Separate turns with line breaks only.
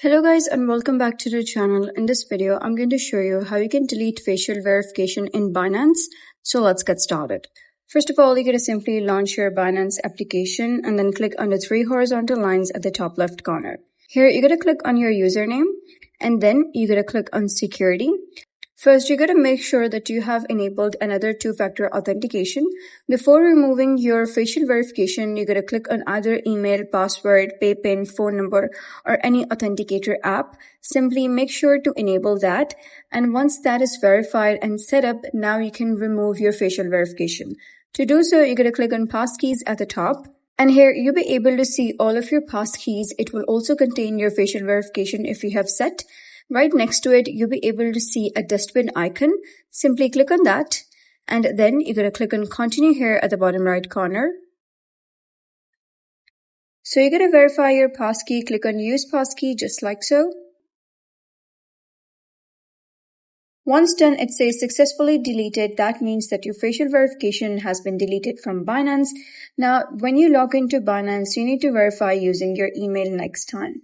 Hello guys and welcome back to the channel. In this video, I'm going to show you how you can delete facial verification in Binance. So let's get started. First of all, you're going to simply launch your Binance application and then click on the three horizontal lines at the top left corner. Here, you're going to click on your username and then you're going to click on security. First, you're going to make sure that you have enabled another two-factor authentication. Before removing your facial verification, you're going to click on either email, password, PayPin, phone number, or any authenticator app. Simply make sure to enable that. And once that is verified and set up, now you can remove your facial verification. To do so, you're going to click on passkeys at the top. And here you'll be able to see all of your passkeys. It will also contain your facial verification if you have set. Right next to it, you'll be able to see a dustbin icon. Simply click on that. And then you're going to click on continue here at the bottom right corner. So you're going to verify your passkey. Click on use passkey just like so. Once done, it says successfully deleted. That means that your facial verification has been deleted from Binance. Now, when you log into Binance, you need to verify using your email next time.